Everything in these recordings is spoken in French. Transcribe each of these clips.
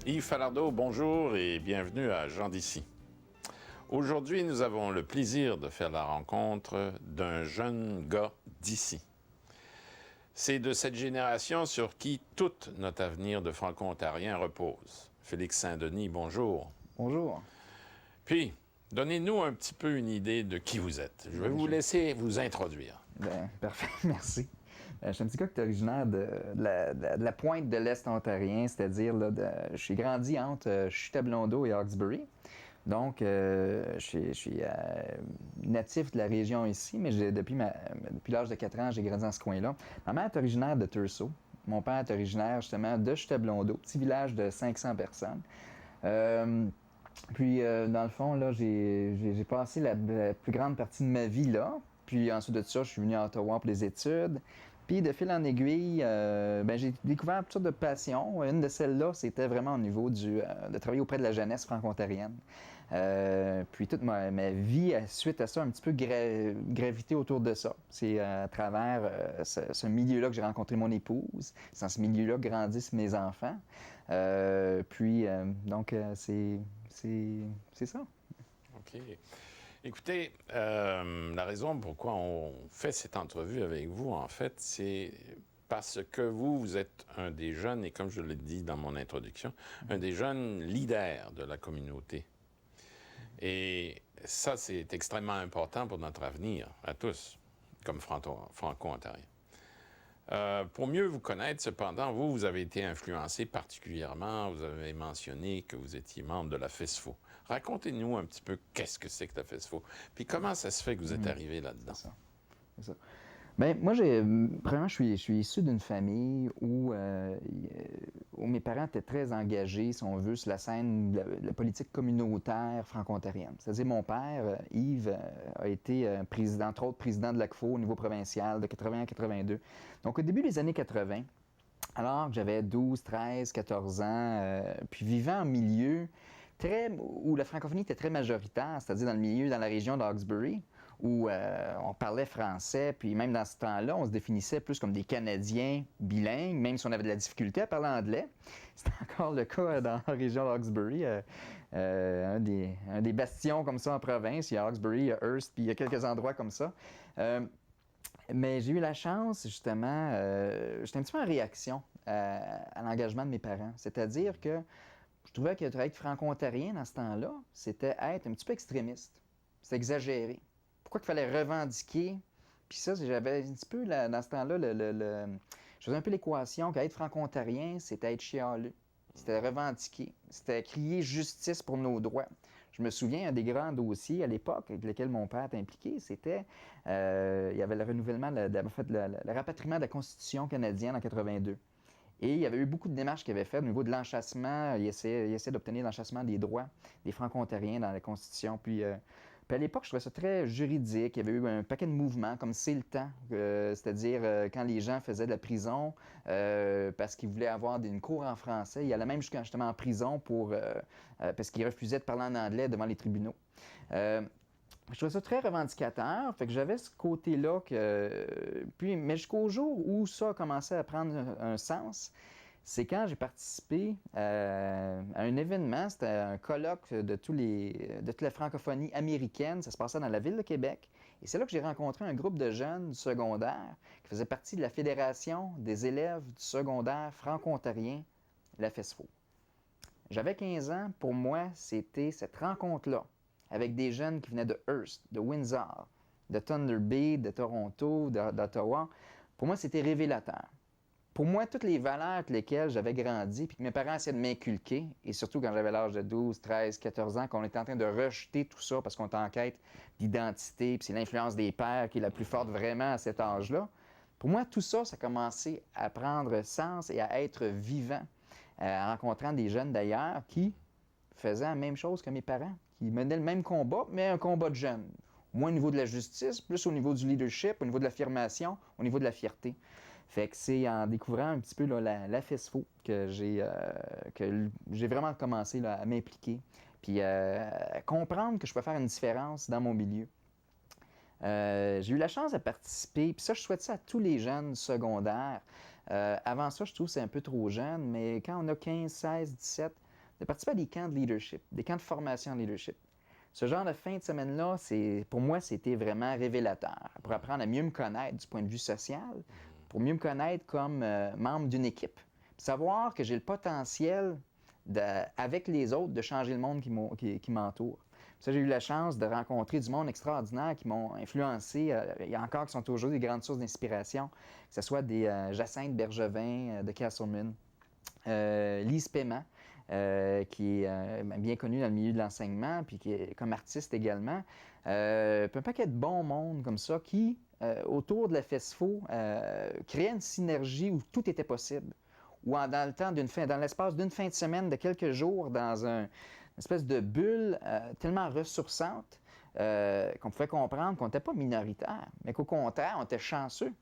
Yves Falardeau, bonjour et bienvenue à Gens d'ici. Aujourd'hui, nous avons le plaisir de faire la rencontre d'un jeune gars d'ici. C'est de cette génération sur qui tout notre avenir de franco-ontarien repose. Félix Saint-Denis, bonjour. Bonjour. Puis, donnez-nous un petit peu une idée de qui vous êtes. Je vais vous laisser vous introduire. Bien, parfait, merci. Je suis un petit gars qui est originaire de la pointe de l'Est ontarien, c'est-à-dire, je suis grandi entre Chute-à-Blondeau et Hawkesbury. Donc, je suis natif de la région ici, mais depuis l'âge de 4 ans, j'ai grandi dans ce coin-là. Ma mère est originaire de Thurso. Mon père est originaire, justement, de Chute-à-Blondeau, petit village de 500 personnes. Puis, dans le fond, là, j'ai passé la plus grande partie de ma vie là. Puis, ensuite de ça, je suis venu à Ottawa pour les études. Puis, de fil en aiguille, j'ai découvert toutes sortes de passions. Une de celles-là, c'était vraiment au niveau de travailler auprès de la jeunesse franco-ontarienne. Puis, toute ma vie, suite à ça, un petit peu gravité autour de ça. C'est à travers ce milieu-là que j'ai rencontré mon épouse. C'est dans ce milieu-là que grandissent mes enfants. C'est ça. OK. Écoutez, la raison pourquoi on fait cette entrevue avec vous, en fait, c'est parce que vous êtes un des jeunes, et comme je l'ai dit dans mon introduction, un des jeunes leaders de la communauté. Et ça, c'est extrêmement important pour notre avenir, à tous, comme franco-ontariens. Pour mieux vous connaître, cependant, vous avez été influencé particulièrement, vous avez mentionné que vous étiez membre de la FESFO. Racontez-nous un petit peu qu'est-ce que c'est que la FESFO, puis comment ça se fait que vous êtes arrivé là-dedans. C'est ça. Bien, moi, premièrement, je suis issu d'une famille où mes parents étaient très engagés, si on veut, sur la scène de la politique communautaire franco-ontarienne. C'est-à-dire, mon père, Yves, a été président, entre autres, président de l'ACFO au niveau provincial de 80 à 82. Donc, au début des années 80, alors que j'avais 12, 13, 14 ans, puis vivant en milieu où la francophonie était très majoritaire, c'est-à-dire dans la région de Hawkesbury, où on parlait français, puis même dans ce temps-là, on se définissait plus comme des Canadiens bilingues, même si on avait de la difficulté à parler anglais. C'était encore le cas dans la région de Hawkesbury, un des bastions comme ça en province. Il y a Hawkesbury, il y a Hearst, puis il y a quelques endroits comme ça. Mais j'ai eu la chance, justement, j'étais un petit peu en réaction à l'engagement de mes parents. C'est-à-dire que je trouvais que être franco-ontarien dans ce temps-là, c'était être un petit peu extrémiste. C'était exagéré. Pourquoi il fallait revendiquer? Puis ça, j'avais un petit peu, dans ce temps-là, je faisais un peu l'équation qu'être franco-ontarien, c'était être chialeux. C'était revendiquer. C'était crier justice pour nos droits. Je me souviens, un des grands dossiers à l'époque avec lesquels mon père était impliqué, c'était, il y avait le renouvellement, le rapatriement de la Constitution canadienne en 82. Et il y avait eu beaucoup de démarches qu'il avait faites au niveau de l'enchâssement. Il essayait d'obtenir l'enchâssement des droits des franco-ontariens dans la Constitution. Puis à l'époque, je trouvais ça très juridique. Il y avait eu un paquet de mouvements, comme C'est le temps, c'est-à-dire quand les gens faisaient de la prison parce qu'ils voulaient avoir une cour en français. Il y allait même justement en prison parce qu'ils refusaient de parler en anglais devant les tribunaux. Je trouvais ça très revendicateur, fait que j'avais ce côté-là mais jusqu'au jour où ça a commencé à prendre un sens, c'est quand j'ai participé à un événement, c'était un colloque de toute la francophonie américaine, ça se passait dans la ville de Québec, et c'est là que j'ai rencontré un groupe de jeunes du secondaire qui faisait partie de la Fédération des élèves du secondaire franco-ontarien, la FESFO. J'avais 15 ans, pour moi, c'était cette rencontre-là, avec des jeunes qui venaient de Hearst, de Windsor, de Thunder Bay, de Toronto, d'Ottawa. Pour moi, c'était révélateur. Pour moi, toutes les valeurs avec lesquelles j'avais grandi, puis que mes parents essayaient de m'inculquer, et surtout quand j'avais l'âge de 12, 13, 14 ans, qu'on était en train de rejeter tout ça parce qu'on était en quête d'identité, puis c'est l'influence des pères qui est la plus forte vraiment à cet âge-là. Pour moi, tout ça, ça a commencé à prendre sens et à être vivant, en rencontrant des jeunes d'ailleurs qui faisaient la même chose que mes parents, qui menaient le même combat, mais un combat de jeunes. Moins au niveau de la justice, plus au niveau du leadership, au niveau de l'affirmation, au niveau de la fierté. Fait que c'est en découvrant un petit peu là, la FESFO que j'ai vraiment commencé là, à m'impliquer, puis à comprendre que je peux faire une différence dans mon milieu. J'ai eu la chance de participer, puis ça, je souhaite ça à tous les jeunes secondaires. Avant ça, je trouve que c'est un peu trop jeune, mais quand on a 15, 16, 17, de participer à des camps de leadership, des camps de formation de leadership. Ce genre de fin de semaine-là, pour moi, c'était vraiment révélateur pour apprendre à mieux me connaître du point de vue social, pour mieux me connaître comme membre d'une équipe. Puis savoir que j'ai le potentiel, avec les autres, de changer le monde qui m'entoure. Ça, j'ai eu la chance de rencontrer du monde extraordinaire qui m'ont influencé. Il y a encore qui sont aujourd'hui des grandes sources d'inspiration, que ce soit des Jacinthe Bergevin de Castleman, Lise Paiement, qui est bien connue dans le milieu de l'enseignement, puis qui est comme artiste également. Puis un paquet de bons monde comme ça qui, autour de la FESFO, créaient une synergie où tout était possible. Ou dans l'espace d'une fin de semaine, de quelques jours, dans une espèce de bulle tellement ressourçante qu'on pouvait comprendre qu'on n'était pas minoritaire, mais qu'au contraire, on était chanceux,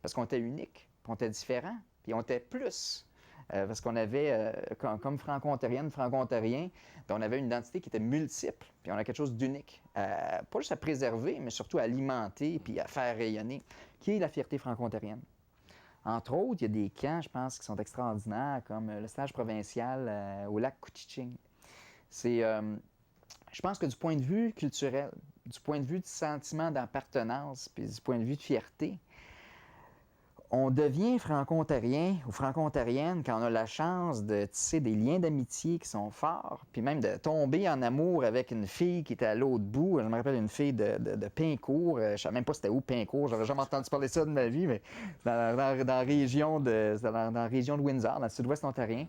parce qu'on était unique, puis on était différent, puis on était plus. Parce qu'on avait, comme franco-ontarienne, franco-ontarien, on avait une identité qui était multiple, puis on a quelque chose d'unique, pas juste à préserver, mais surtout à alimenter puis à faire rayonner, qui est la fierté franco-ontarienne. Entre autres, il y a des camps, je pense, qui sont extraordinaires, comme le stage provincial au lac Couchiching. Je pense que du point de vue culturel, du point de vue du sentiment d'appartenance, puis du point de vue de fierté, on devient franco-ontarien ou franco-ontarienne quand on a la chance de tisser des liens d'amitié qui sont forts, puis même de tomber en amour avec une fille qui était à l'autre bout. Je me rappelle une fille de Pincourt. Je ne savais même pas c'était où Pincourt. J'avais jamais entendu parler de ça de ma vie, mais dans la région de Windsor, dans le sud-ouest ontarien.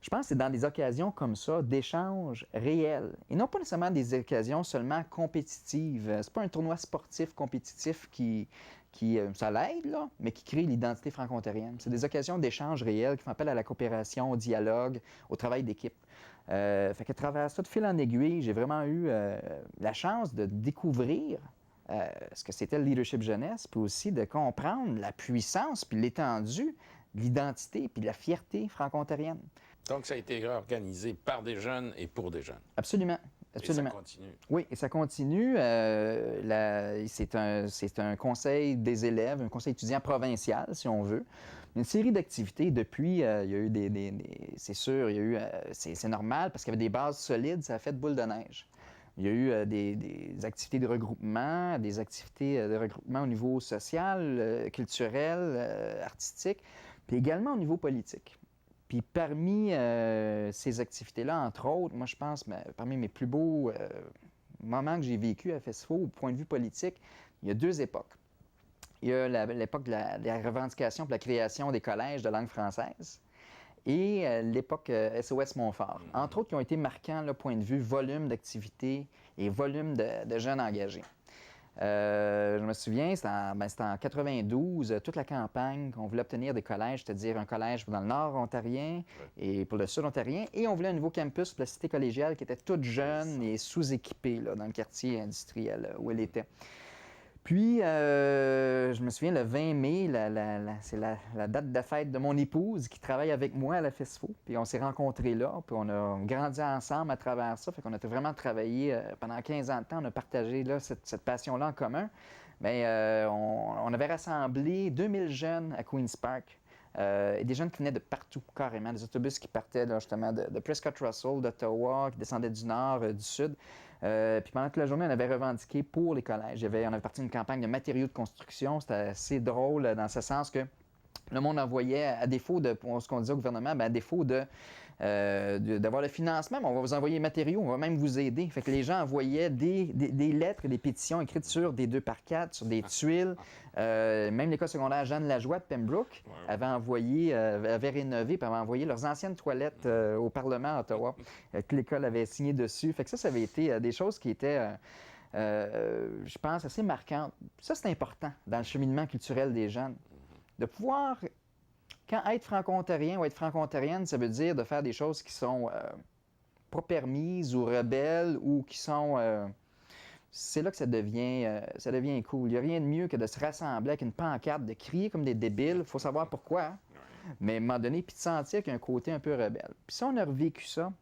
Je pense que c'est dans des occasions comme ça, d'échanges réels. Et non pas nécessairement des occasions seulement compétitives. C'est pas un tournoi sportif compétitif qui ça l'aide, là, mais qui crée l'identité franco-ontarienne. C'est des occasions d'échanges réels qui font appel à la coopération, au dialogue, au travail d'équipe. Fait qu'à travers ça, de fil en aiguille, j'ai vraiment eu la chance de découvrir ce que c'était le leadership jeunesse, puis aussi de comprendre la puissance puis l'étendue de l'identité puis de la fierté franco-ontarienne. Donc, ça a été organisé par des jeunes et pour des jeunes. Absolument. Absolument. Et ça continue. Oui, et ça continue. C'est un conseil des élèves, un conseil étudiant provincial, si on veut. Une série d'activités. Depuis, il y a eu c'est sûr, il y a eu, c'est normal, parce qu'il y avait des bases solides, ça a fait boule de neige. Il y a eu des activités de regroupement, au niveau social, culturel, artistique, puis également au niveau politique. Puis parmi ces activités-là, entre autres, moi je pense, parmi mes plus beaux moments que j'ai vécu à FESFO, au point de vue politique, il y a deux époques. Il y a l'époque de la revendication pour la création des collèges de langue française et l'époque SOS Montfort. Entre autres, qui ont été marquants, le point de vue volume d'activités et volume de jeunes engagés. Je me souviens, c'était en 92, toute la campagne qu'on voulait obtenir des collèges, c'est-à-dire un collège dans le nord ontarien et pour le sud ontarien, et on voulait un nouveau campus pour la cité collégiale qui était toute jeune et sous-équipée là, dans le quartier industriel où elle était. Puis, je me souviens, le 20 mai, c'est la date de fête de mon épouse qui travaille avec moi à la FESFO. Puis on s'est rencontrés là, puis on a grandi ensemble à travers ça. Fait qu'on a vraiment travaillé pendant 15 ans de temps. On a partagé là, cette passion-là en commun. Mais on avait rassemblé 2000 jeunes à Queen's Park. Et des jeunes qui venaient de partout, carrément. Des autobus qui partaient là, justement de Prescott Russell, d'Ottawa, qui descendaient du nord, du sud. Puis pendant toute la journée, on avait revendiqué pour les collèges. On avait parti d'une campagne de matériaux de construction. C'était assez drôle dans ce sens que le monde envoyait, à défaut de ce qu'on disait au gouvernement, à défaut d'avoir le financement, on va vous envoyer les matériaux, on va même vous aider. Fait que les gens envoyaient des lettres et des pétitions écrites sur des 2x4, sur des tuiles. Même l'école secondaire Jeanne Lajoie de Pembroke avait rénové, puis avait envoyé leurs anciennes toilettes au Parlement à Ottawa, que l'école avait signé dessus. Fait que ça avait été des choses qui étaient, je pense, assez marquantes. Ça, c'est important dans le cheminement culturel des jeunes. De pouvoir, quand être franco-ontarien ou être franco-ontarienne, ça veut dire de faire des choses qui sont pas permises ou rebelles ou qui sont... c'est là que ça devient cool. Il n'y a rien de mieux que de se rassembler avec une pancarte, de crier comme des débiles. Il faut savoir pourquoi, hein? Mais à un moment donné, puis de sentir qu'il y a un côté un peu rebelle. Puis ça, on a revécu ça.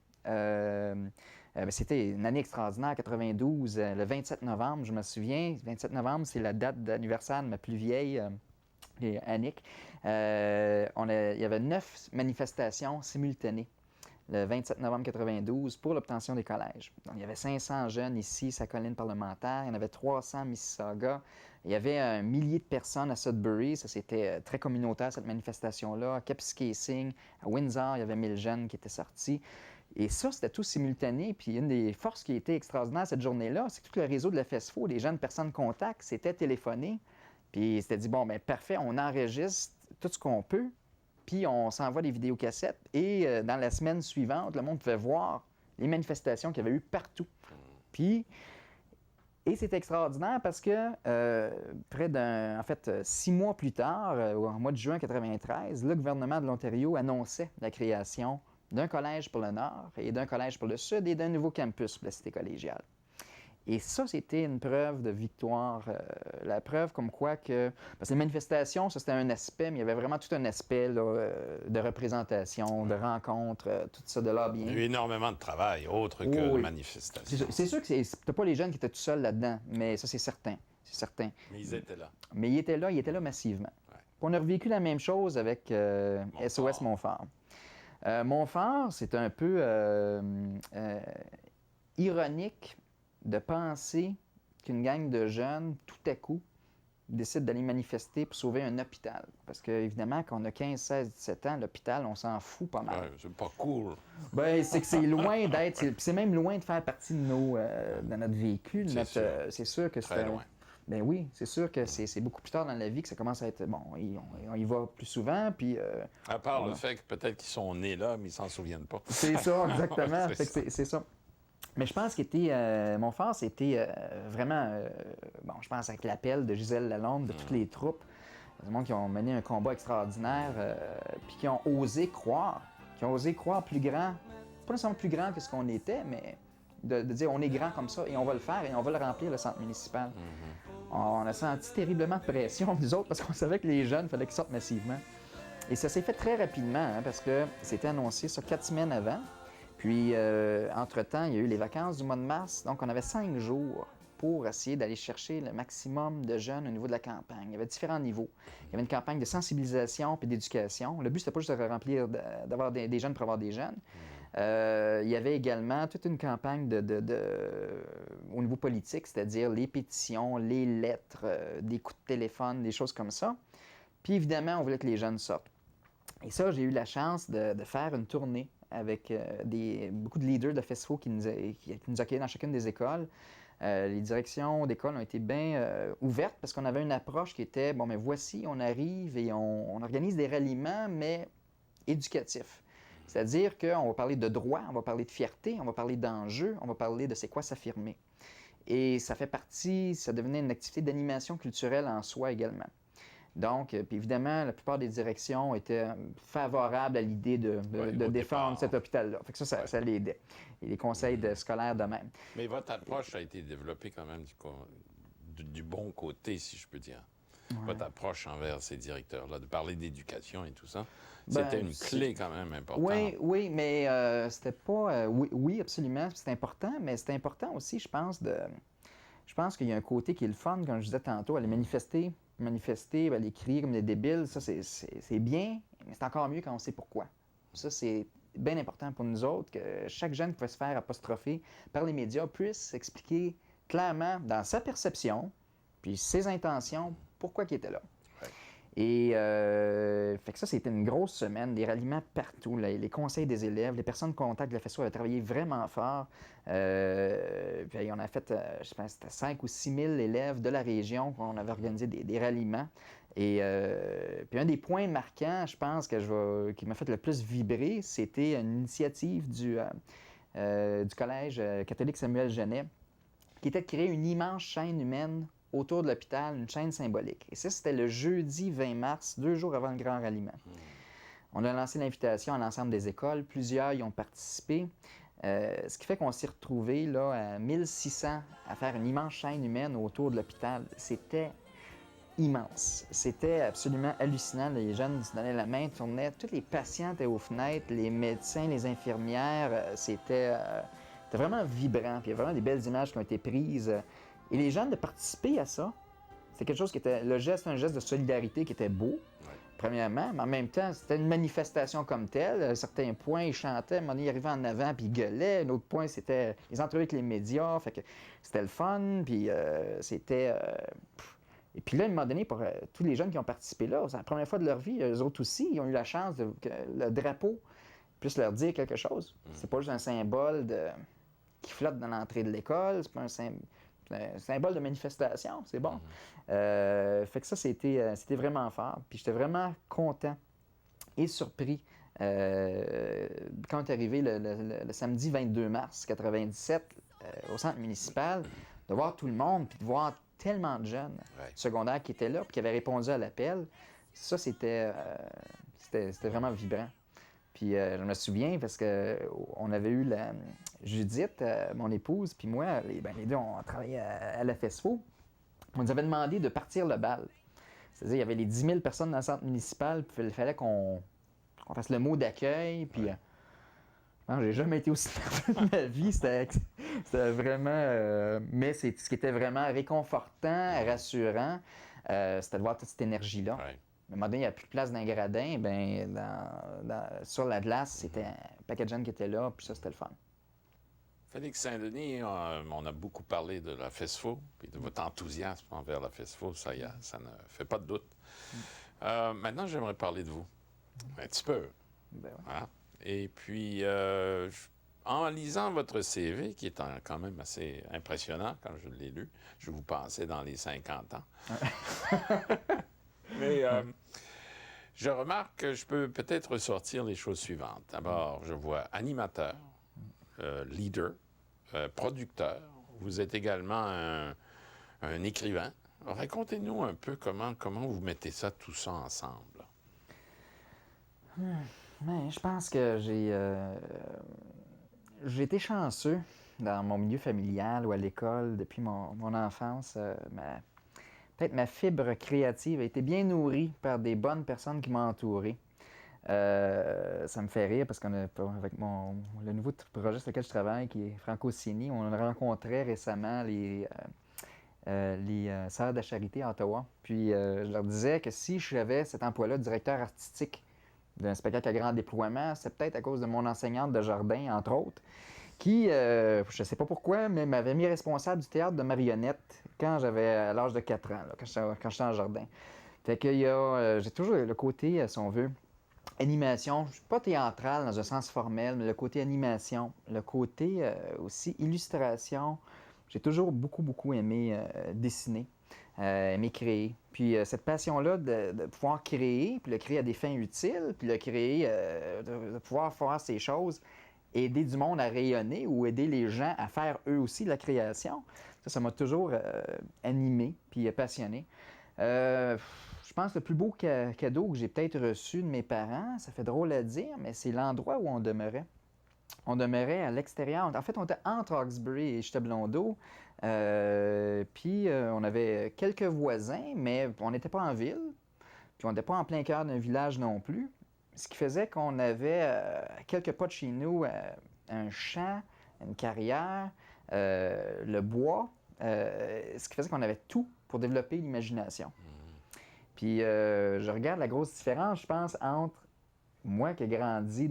C'était une année extraordinaire, 92, le 27 novembre, je me souviens. Le 27 novembre, c'est la date d'anniversaire de ma plus vieille... Annick, il y avait 9 manifestations simultanées le 27 novembre 92 pour l'obtention des collèges. Donc, il y avait 500 jeunes ici, sa colline parlementaire. Il y en avait 300 à Mississauga. Il y avait un millier de personnes à Sudbury. Ça, c'était très communautaire, cette manifestation-là. À Kapuskasing, à Windsor, il y avait 1000 jeunes qui étaient sortis. Et ça, c'était tout simultané. Puis une des forces qui était extraordinaire cette journée-là, c'est que tout le réseau de la FESFO, les jeunes personnes contact, s'étaient téléphonés. Puis c'était dit, bon, bien parfait, on enregistre tout ce qu'on peut, puis on s'envoie des vidéocassettes. Et dans la semaine suivante, le monde pouvait voir les manifestations qu'il y avait eu partout. Puis, et c'est extraordinaire parce que en fait, 6 mois plus tard, en mois de juin 1993, le gouvernement de l'Ontario annonçait la création d'un collège pour le Nord et d'un collège pour le Sud et d'un nouveau campus pour la cité collégiale. Et ça, c'était une preuve de victoire. La preuve comme quoi que... Parce que les manifestations, ça, c'était un aspect, mais il y avait vraiment tout un aspect là, de représentation, de rencontre, tout ça, de lobbying. Il y a eu énormément de travail, autre que de manifestations. C'est sûr que c'était pas les jeunes qui étaient tout seuls là-dedans, mais ça, c'est certain. C'est certain. Mais ils étaient là. Mais ils étaient là massivement. Ouais. On a revécu la même chose avec SOS Montfort. Montfort, c'est un peu ironique de penser qu'une gang de jeunes, tout à coup, décide d'aller manifester pour sauver un hôpital. Parce qu'évidemment, quand on a 15, 16, 17 ans, l'hôpital, on s'en fout pas mal. Ouais, c'est pas cool. Ben, c'est que c'est loin d'être... C'est même loin de faire partie de, de notre véhicule. C'est sûr que c'est... Très loin. Ben oui, c'est sûr que c'est beaucoup plus tard dans la vie que ça commence à être... Bon, on y va plus souvent, puis... À part le fait que peut-être qu'ils sont nés là, mais ils s'en souviennent pas. C'est ça, exactement. C'est ça. Mais je pense Montfort, c'était vraiment, je pense avec l'appel de Gisèle Lalonde, de toutes les troupes, des gens qui ont mené un combat extraordinaire, puis qui ont osé croire plus grand, pas nécessairement plus grand que ce qu'on était, mais de dire on est grand comme ça et on va le faire et on va le remplir, le centre municipal. On a senti terriblement de pression, nous autres, parce qu'on savait que les jeunes, il fallait qu'ils sortent massivement. Et ça s'est fait très rapidement, parce que c'était annoncé ça 4 semaines avant. Puis, entre-temps, il y a eu les vacances du mois de mars, donc on avait 5 jours pour essayer d'aller chercher le maximum de jeunes au niveau de la campagne. Il y avait différents niveaux. Il y avait une campagne de sensibilisation puis d'éducation. Le but, c'était pas juste de remplir, d'avoir des jeunes pour avoir des jeunes. Il y avait également toute une campagne au niveau politique, c'est-à-dire les pétitions, les lettres, des coups de téléphone, des choses comme ça. Puis, évidemment, on voulait que les jeunes sortent. Et ça, j'ai eu la chance de faire une tournée avec beaucoup de leaders de FESFO qui nous accueillaient dans chacune des écoles. Les directions d'école ont été bien ouvertes parce qu'on avait une approche qui était, bon, mais voici, on arrive et on organise des ralliements, mais éducatifs. C'est-à-dire qu'on va parler de droit, on va parler de fierté, on va parler d'enjeux, on va parler de c'est quoi s'affirmer. Et ça devenait une activité d'animation culturelle en soi également. Donc, puis évidemment, la plupart des directions étaient favorables à l'idée de défendre cet hôpital-là. Fait que ça l'aidait. Et les conseils scolaires de même. Mais votre approche a été développée quand même du bon côté, si je peux dire. Ouais. Votre approche envers ces directeurs-là, de parler d'éducation et tout ça, c'était une clé quand même importante. Oui, mais c'était pas... oui, absolument, c'est important, mais c'est important aussi, je pense qu'il y a un côté qui est le fun, comme je disais tantôt, aller manifester, aller crier comme des débiles, ça c'est bien, mais c'est encore mieux quand on sait pourquoi. Ça, c'est bien important pour nous autres, que chaque jeune qui va se faire apostropher par les médias puisse expliquer clairement, dans sa perception, puis ses intentions, pourquoi il était là. Ouais. Et fait que ça, c'était une grosse semaine, des ralliements partout, les conseils des élèves, les personnes de contact de la FESFO avaient travaillé vraiment fort. Puis on a fait, je pense, c'était 5 ou 6 000 élèves de la région, on avait organisé des ralliements. Et puis un des points marquants, je pense, qui m'a fait le plus vibrer, c'était une initiative du Collège catholique Samuel Genet, qui était de créer une immense chaîne humaine autour de l'hôpital, une chaîne symbolique. Et ça, c'était le jeudi 20 mars, 2 jours avant le grand ralliement. On a lancé l'invitation à l'ensemble des écoles. Plusieurs y ont participé. Ce qui fait qu'on s'est retrouvés là, à 1600 à faire une immense chaîne humaine autour de l'hôpital. C'était immense. C'était absolument hallucinant. Les jeunes se donnaient la main, tournaient. Tous les patients étaient aux fenêtres, les médecins, les infirmières. C'était vraiment vibrant. Puis il y a vraiment des belles images qui ont été prises. Et les jeunes de participer à ça, c'est quelque chose qui était... Le geste, un geste de solidarité qui était beau. premièrement, mais en même temps, c'était une manifestation comme telle. À un certain point, ils chantaient, à un moment donné, ils arrivaient en avant, puis ils gueulaient. Un autre point, c'était les entrevues avec les médias, fait que c'était le fun, puis c'était... Et puis là, à un moment donné, pour tous les jeunes qui ont participé là, c'est la première fois de leur vie, eux autres aussi, ils ont eu la chance que le drapeau puisse leur dire quelque chose. C'est pas juste un symbole qui flotte dans l'entrée de l'école, c'est pas un symbole de manifestation, c'est bon. Fait que ça, c'était vraiment fort. Puis j'étais vraiment content et surpris quand est arrivé le samedi 22 mars 97 au centre municipal, de voir tout le monde, puis de voir tellement de jeunes secondaires qui étaient là, puis qui avaient répondu à l'appel. Ça, c'était vraiment vibrant. Puis je me souviens parce qu'on avait eu Judith, mon épouse, puis moi, les deux, on travaillait à la FESFO. On nous avait demandé de partir le bal. C'est-à-dire, il y avait les 10 000 personnes dans le centre municipal, puis il fallait qu'on fasse le mot d'accueil, puis... Non, j'ai jamais été aussi nerveux de ma vie. C'était vraiment... mais ce qui était vraiment réconfortant, rassurant, c'était de voir toute cette énergie-là. À un moment donné, il n'y a plus de place dans les gradins. Sur la glace, c'était un paquet de jeunes qui étaient là, puis ça, c'était le fun. Félix Saint-Denis, on a beaucoup parlé de la FESFO, puis de votre enthousiasme envers la FESFO, ça ne fait pas de doute. Maintenant, j'aimerais parler de vous, un petit peu. Ben ouais. Hein? Et puis, en lisant votre CV, qui est quand même assez impressionnant quand je l'ai lu, je vous pensais dans les 50 ans. Mais je remarque que je peux peut-être ressortir les choses suivantes. D'abord, je vois animateur, leader, producteur. Vous êtes également un écrivain. Racontez-nous un peu comment vous mettez tout ça ensemble. Mais je pense que j'ai été chanceux dans mon milieu familial ou à l'école depuis mon enfance. Peut-être ma fibre créative a été bien nourrie par des bonnes personnes qui m'ont entouré. Ça me fait rire parce qu'on a, avec le nouveau projet sur lequel je travaille, qui est Franco-Cini, on rencontrait récemment les Sœurs de la Charité à Ottawa. Puis je leur disais que si j'avais cet emploi-là de directeur artistique d'un spectacle à grand déploiement, c'est peut-être à cause de mon enseignante de jardin, entre autres, qui, je ne sais pas pourquoi, mais m'avait mis responsable du théâtre de marionnettes quand j'avais à l'âge de 4 ans, là, quand j'étais en jardin. Fait que j'ai toujours le côté, si on veut, animation. Je ne suis pas théâtral dans un sens formel, mais le côté animation, le côté aussi illustration. J'ai toujours beaucoup aimé dessiner. Aimer créer. Puis cette passion-là de pouvoir créer, puis le créer à des fins utiles, puis le créer, de pouvoir faire ces choses, aider du monde à rayonner ou aider les gens à faire eux aussi de la création, ça m'a toujours animé puis passionné. Je pense que le plus beau cadeau que j'ai peut-être reçu de mes parents, ça fait drôle à dire, mais c'est l'endroit où on demeurait. On demeurait à l'extérieur. En fait, on était entre Hawkesbury et Château-Blondeau. Puis on avait quelques voisins, mais on n'était pas en ville. Puis on n'était pas en plein cœur d'un village non plus. Ce qui faisait qu'on avait à quelques pas de chez nous un champ, une carrière, le bois. Ce qui faisait qu'on avait tout pour développer l'imagination. Puis je regarde la grosse différence, je pense, entre moi qui ai grandi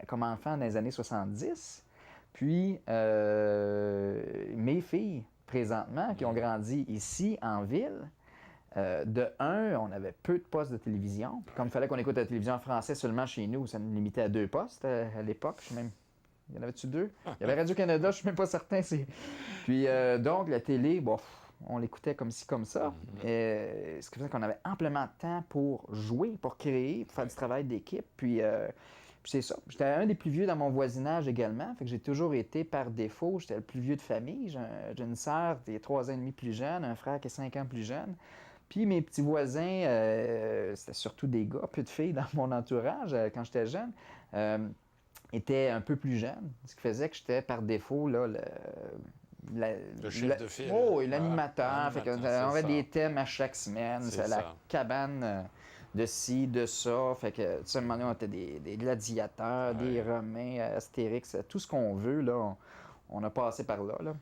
comme enfant dans les années 70, puis mes filles, présentement, qui ont grandi ici, en ville. De un, on avait peu de postes de télévision. Puis comme il fallait qu'on écoute la télévision en français seulement chez nous, ça nous limitait à 2 postes à l'époque. Je sais même... Il y en avait-tu 2? Il y avait Radio-Canada, je ne suis même pas certain. Puis donc, la télé, bon, on l'écoutait comme ci, comme ça. Ce qui faisait qu'on avait amplement de temps pour jouer, pour créer, pour faire du travail d'équipe. Puis c'est ça. J'étais un des plus vieux dans mon voisinage également. Fait que j'ai toujours été par défaut. J'étais le plus vieux de famille. J'ai une sœur qui est 3 ans et demi plus jeune, un frère qui est 5 ans plus jeune. Puis mes petits voisins, c'était surtout des gars, peu de filles dans mon entourage quand j'étais jeune, étaient un peu plus jeunes. Ce qui faisait que j'étais par défaut là, le chef de file. Oh, et l'animateur. Fait qu'on avait des thèmes à chaque semaine. C'est la cabane de ci, de ça. Fait que, tu sais, à un moment donné, on était des gladiateurs, des Romains, Astérix, tout ce qu'on veut, là. On a passé par là, là.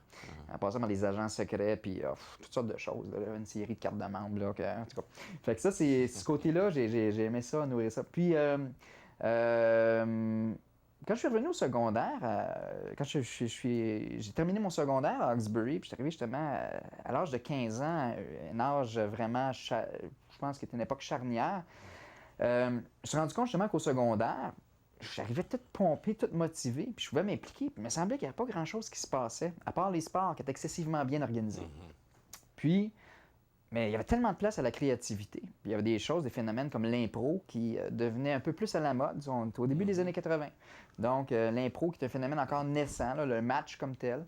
On a passé par les agents secrets, puis toutes sortes de choses, là, une série de cartes de membres, là, en tout cas. Fait que ça, c'est ce côté-là, j'ai aimé ça, nourrir ça. Puis, quand je suis revenu au secondaire, quand j'ai terminé mon secondaire à Hawkesbury, puis je suis arrivé justement à l'âge de 15 ans, un âge vraiment, je pense qu'il était une époque charnière, je me suis rendu compte justement qu'au secondaire, j'arrivais tout pompé, tout motivé, puis je pouvais m'impliquer, puis il me semblait qu'il n'y avait pas grand-chose qui se passait, à part les sports qui étaient excessivement bien organisés. Puis, mais il y avait tellement de place à la créativité. Puis il y avait des choses, des phénomènes comme l'impro qui devenaient un peu plus à la mode. On était au début des années 80. Donc, l'impro qui est un phénomène encore naissant, là, le match comme tel.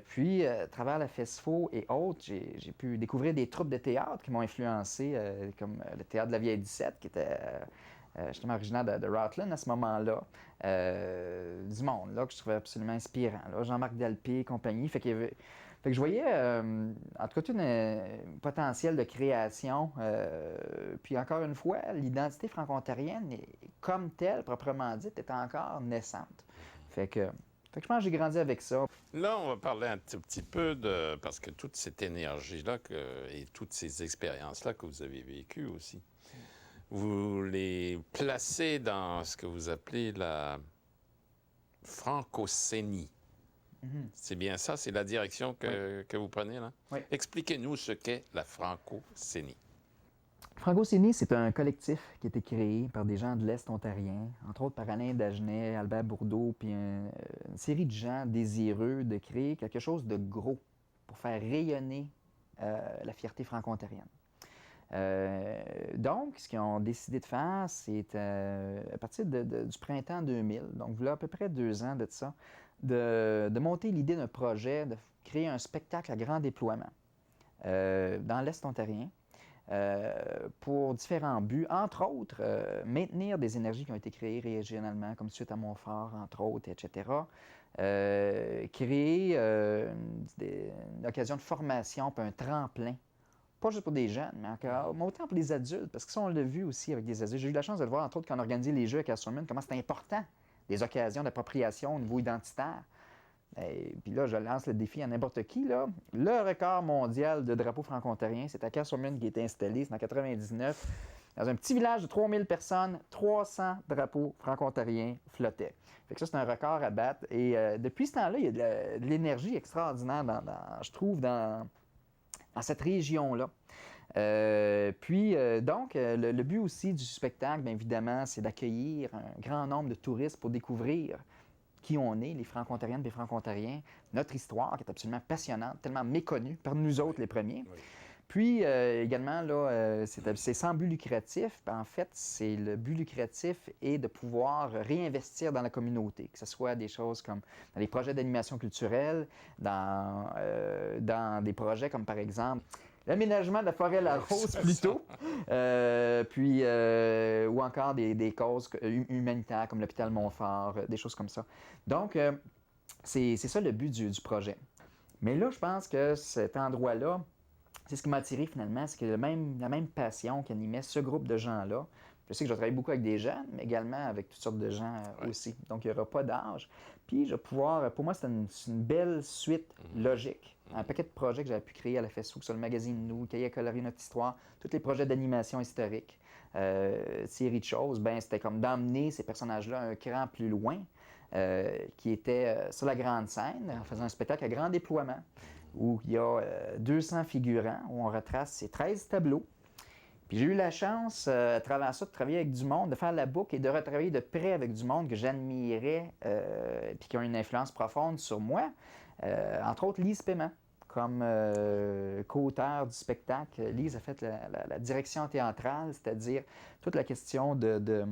Puis, à travers la FESFO et autres, j'ai pu découvrir des troupes de théâtre qui m'ont influencé, comme le Théâtre de la Vieille 17, qui était justement originaire de Rutland à ce moment-là. Du monde, là, que je trouvais absolument inspirant. Là, Jean-Marc Delpé et compagnie. Fait que je voyais, en tout cas, tout un potentiel de création. Puis encore une fois, l'identité franco-ontarienne, comme telle, proprement dite, est encore naissante. Fait que je pense que j'ai grandi avec ça. Là, on va parler un tout petit peu de... Parce que toute cette énergie-là et toutes ces expériences-là que vous avez vécues aussi, vous les placez dans ce que vous appelez la francocénie. C'est bien ça, c'est la direction que vous prenez, là? Oui. Expliquez-nous ce qu'est la francocénie. Francocénie, c'est un collectif qui a été créé par des gens de l'Est ontarien, entre autres par Alain Dagenet, Albert Bourdeau, puis une série de gens désireux de créer quelque chose de gros pour faire rayonner la fierté franco-ontarienne. Donc, ce qu'ils ont décidé de faire, c'est à partir du printemps 2000, donc voilà à peu près 2 ans de ça, de monter l'idée d'un projet, de créer un spectacle à grand déploiement dans l'Est ontarien pour différents buts, entre autres, maintenir des énergies qui ont été créées régionalement, comme suite à Montfort, entre autres, etc. Créer une occasion de formation, puis un tremplin, pas juste pour des jeunes, mais encore, mais autant pour les adultes, parce que ça, on l'a vu aussi avec des adultes. J'ai eu la chance de le voir, entre autres, quand on organisait les Jeux à Castleman, comment c'était important, des occasions d'appropriation au niveau identitaire. Et puis là, je lance le défi à n'importe qui, là. Le record mondial de drapeaux franco-ontariens, c'est à Castleman qui a été installé, c'est en 99. Dans un petit village de 3000 personnes, 300 drapeaux franco-ontariens flottaient. Fait que ça, c'est un record à battre. Et depuis ce temps-là, il y a de l'énergie extraordinaire, je trouve, dans cette région-là. Donc, le but aussi du spectacle, bien évidemment, c'est d'accueillir un grand nombre de touristes pour découvrir qui on est, les Franco-Ontariennes et les Franco-Ontariens, notre histoire qui est absolument passionnante, tellement méconnue par nous autres les premiers. Oui. Puis également, là, c'est sans but lucratif. En fait, c'est le but lucratif est de pouvoir réinvestir dans la communauté, que ce soit des choses comme dans les projets d'animation culturelle, dans des projets comme par exemple l'aménagement de la forêt La Rose plutôt, ou encore des causes humanitaires comme l'hôpital Montfort, des choses comme ça. Donc, c'est ça le but du projet. Mais là, je pense que cet endroit-là, c'est ce qui m'a attiré finalement, c'est que la même passion qui animait ce groupe de gens-là. Je sais que je travaille beaucoup avec des jeunes, mais également avec toutes sortes de gens aussi. Donc, il n'y aura pas d'âge. Puis, je vais pouvoir... Pour moi, c'est une belle suite logique. Un paquet de projets que j'avais pu créer à la FESFO, sur le magazine Nous, le cahier à colorer notre histoire, tous les projets d'animation historique, série de choses, ben c'était comme d'emmener ces personnages-là un cran plus loin, qui était sur la grande scène, en faisant un spectacle à grand déploiement, où il y a 200 figurants, où on retrace ces 13 tableaux. Puis j'ai eu la chance, à travers ça, de travailler avec du monde, de faire la boucle et de retravailler de près avec du monde que j'admirais, puis qui ont une influence profonde sur moi. Entre autres, Lise Paiement, comme co-auteur du spectacle. Lise a fait la direction théâtrale, c'est-à-dire toute la question de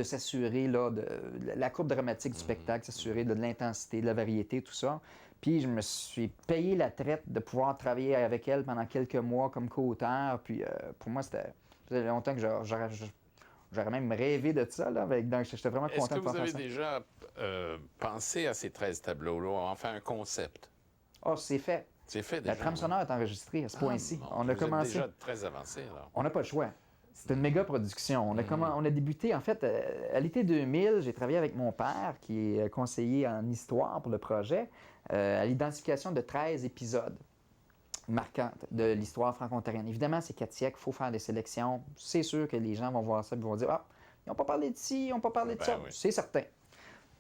s'assurer là, de la courbe dramatique du spectacle, s'assurer de l'intensité, de la variété, tout ça. Puis je me suis payé la traite de pouvoir travailler avec elle pendant quelques mois comme co-auteur. Puis pour moi, ça faisait longtemps que j'aurais même rêvé de ça. Là, donc j'étais vraiment content de pouvoir faire ça. Est-ce que vous avez déjà pensé à ces 13 tableaux-là, enfin un concept? Oh, c'est fait. C'est fait déjà. La trame sonore est enregistrée à ce point-ci. Bon, on a commencé. Vous êtes déjà très avancé, alors. On n'a pas le choix. C'était une méga production. On a débuté, en fait, à l'été 2000, j'ai travaillé avec mon père, qui est conseiller en histoire pour le projet, à l'identification de 13 épisodes marquantes de l'histoire franco-ontarienne. Évidemment, c'est 4 siècles, il faut faire des sélections. C'est sûr que les gens vont voir ça et vont dire « Ah, ils n'ont pas parlé de ci, ils n'ont pas parlé de ça. Oui. » C'est certain.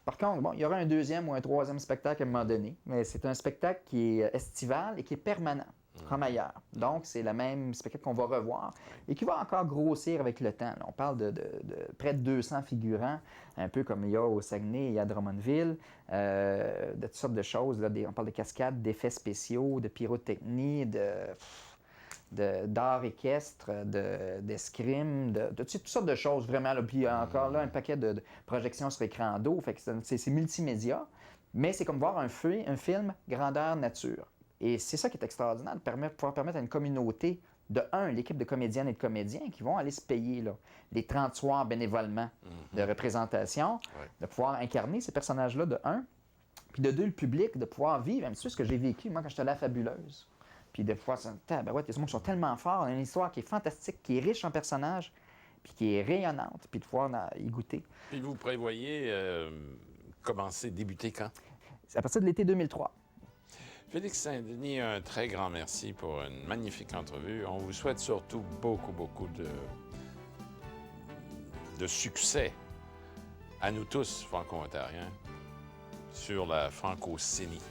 Par contre, bon, il y aura un deuxième ou un troisième spectacle à un moment donné, mais c'est un spectacle qui est estival et qui est permanent, comme ailleurs. Donc, c'est le même spectacle qu'on va revoir et qui va encore grossir avec le temps. Là, on parle de près de 200 figurants, un peu comme il y a au Saguenay et à Drummondville, de toutes sortes de choses. Là, on parle de cascades, d'effets spéciaux, de pyrotechnie, d'art équestre, d'escrime, de toutes sortes de choses vraiment. Là. Puis encore là, un paquet de projections sur écran d'eau. Fait que c'est multimédia, mais c'est comme voir un film grandeur nature. Et c'est ça qui est extraordinaire, de pouvoir permettre à une communauté, de l'équipe de comédiennes et de comédiens qui vont aller se payer là, les 30 soirs bénévolement de représentation, de pouvoir incarner ces personnages-là, de puis de deux, le public, de pouvoir vivre un petit peu ce que j'ai vécu, moi, quand j'étais à La Fabuleuse. Puis de pouvoir se dire, il y a des gens qui sont tellement forts, on a une histoire qui est fantastique, qui est riche en personnages, puis qui est rayonnante, puis de pouvoir y goûter. Puis vous prévoyez débuter quand? C'est à partir de l'été 2003. Félix Saint-Denis, un très grand merci pour une magnifique entrevue. On vous souhaite surtout beaucoup de succès à nous tous, franco-ontariens, sur la francocénie.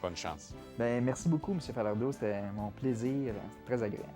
Bonne chance. Bien, merci beaucoup, M. Falardeau. C'était mon plaisir. C'était très agréable.